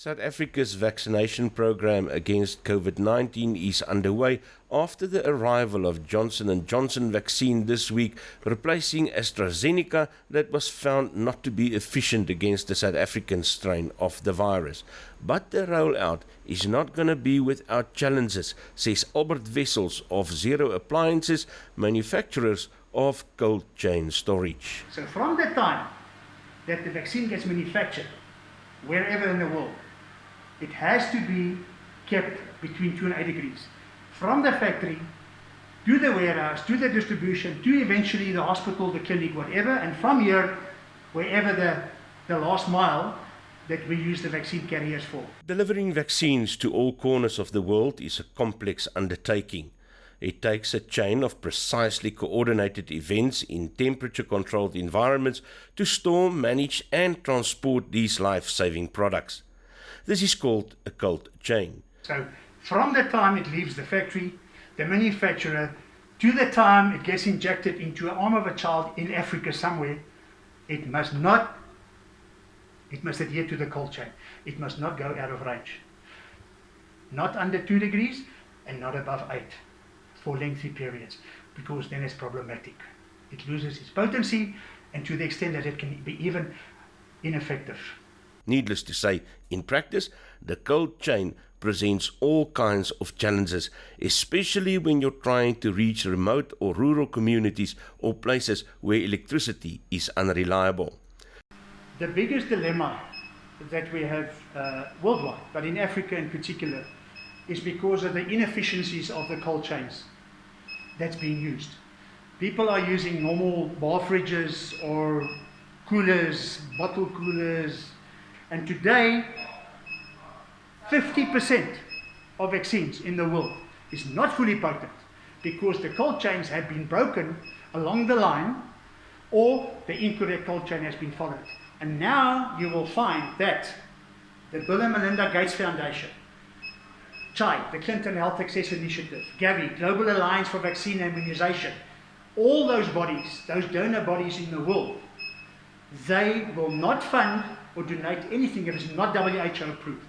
South Africa's vaccination program against COVID-19 is underway after the arrival of Johnson & Johnson vaccine this week, replacing AstraZeneca that was found not to be efficient against the South African strain of the virus. But the rollout is not going to be without challenges, says Albert Wessels of Zero Appliances, manufacturers of cold chain storage. So from the time that the vaccine gets manufactured, wherever in the world, it has to be kept between 2 and 8 degrees. From the factory to the warehouse, to the distribution, to eventually the hospital, the clinic, whatever, and from here, wherever the last mile that we use the vaccine carriers for. Delivering vaccines to all corners of the world is a complex undertaking. It takes a chain of precisely coordinated events in temperature-controlled environments to store, manage and transport these life-saving products. This is called a cold chain. So from the time it leaves the factory, the manufacturer, to the time it gets injected into an arm of a child in Africa somewhere, it must adhere to the cold chain. It must not go out of range. Not under 2 degrees and not above 8. For lengthy periods, because then it's problematic. It loses its potency, and to the extent that it can be even ineffective. Needless to say, in practice, the cold chain presents all kinds of challenges, especially when you're trying to reach remote or rural communities or places where electricity is unreliable. The biggest dilemma that we have worldwide, but in Africa in particular, is because of the inefficiencies of the cold chains that's being used. People are using normal bar fridges or coolers, bottle coolers, and today 50% of vaccines in the world is not fully potent because the cold chains have been broken along the line or the incorrect cold chain has been followed. And now you will find that the Bill and Melinda Gates Foundation, CHI, the Clinton Health Access Initiative, Gavi, Global Alliance for Vaccine Immunization, all those bodies, those donor bodies in the world, they will not fund or donate anything if it's not WHO approved.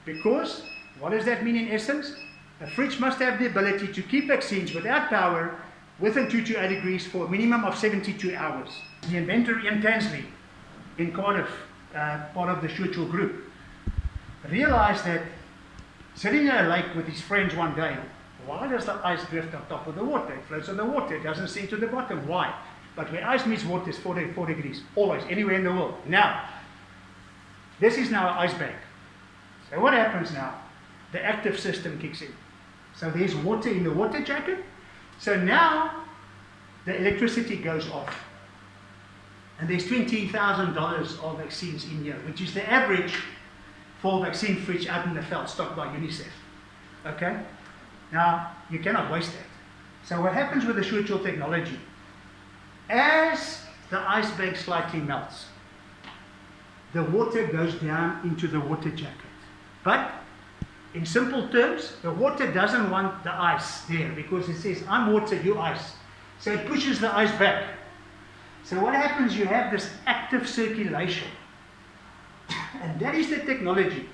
Because, what does that mean in essence? A fridge must have the ability to keep vaccines without power within 2 to 8 degrees for a minimum of 72 hours. The inventor Ian Tansley in Cardiff, part of the Churchill group, realized that sitting in a lake with his friends one day, why does the ice drift on top of the water? It floats on the water, it doesn't sink to the bottom. Why? But where ice meets water is 4 degrees, always, anywhere in the world. Now, this is now an ice bag. So what happens now? The active system kicks in. So there's water in the water jacket. So now, the electricity goes off. And there's $20,000 of vaccines in here, which is the average for vaccine fridge out in the field, stocked by UNICEF. Okay? Now, you cannot waste that. So what happens with the Churchill technology? As the ice bag slightly melts, the water goes down into the water jacket. But, in simple terms, the water doesn't want the ice there because it says, I'm water, you ice. So it pushes the ice back. So what happens, you have this active circulation. And that is the technology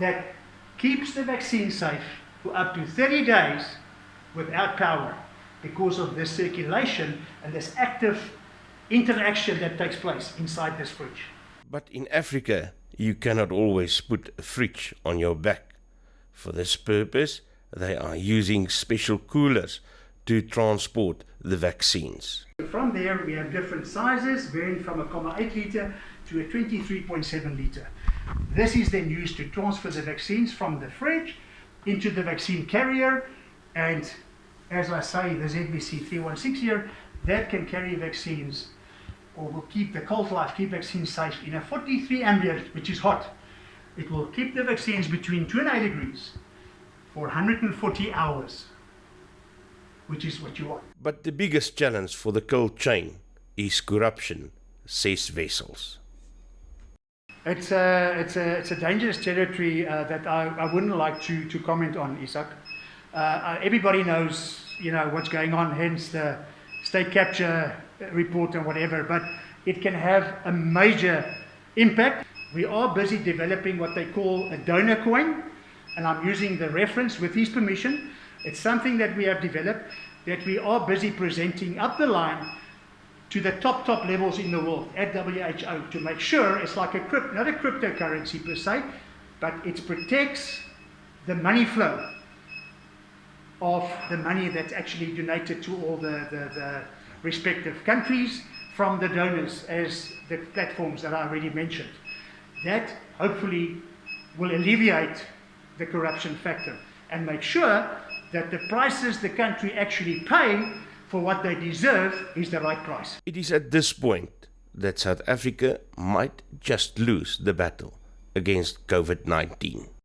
that keeps the vaccine safe for up to 30 days without power because of this circulation and this active interaction that takes place inside this fridge. But in Africa, you cannot always put a fridge on your back. For this purpose, they are using special coolers to transport the vaccines. From there, we have different sizes, varying from a 0.8 litre to a 23.7 litre. This is then used to transfer the vaccines from the fridge into the vaccine carrier, and as I say, the ZBC 316 here, that can carry vaccines or will keep the cold life, keep vaccines safe in a 43 ambient, which is hot. It will keep the vaccines between 2 and 8 degrees for 140 hours, which is what you want. But the biggest challenge for the cold chain is corruption, says Wessels. It's a dangerous territory that I wouldn't like to comment on, Isak. Everybody knows, what's going on, hence the state capture report and whatever, but it can have a major impact We are busy developing what they call a donor coin, and I'm using the reference with his permission. It's something that we have developed that we are busy presenting up the line to the top levels in the world at WHO to make sure it's like not a cryptocurrency per se, but it protects the money flow of the money that's actually donated to all the respective countries from the donors, as the platforms that I already mentioned. That hopefully will alleviate the corruption factor and make sure that the prices the country actually pay for what they deserve is the right price. It is at this point that South Africa might just lose the battle against COVID-19.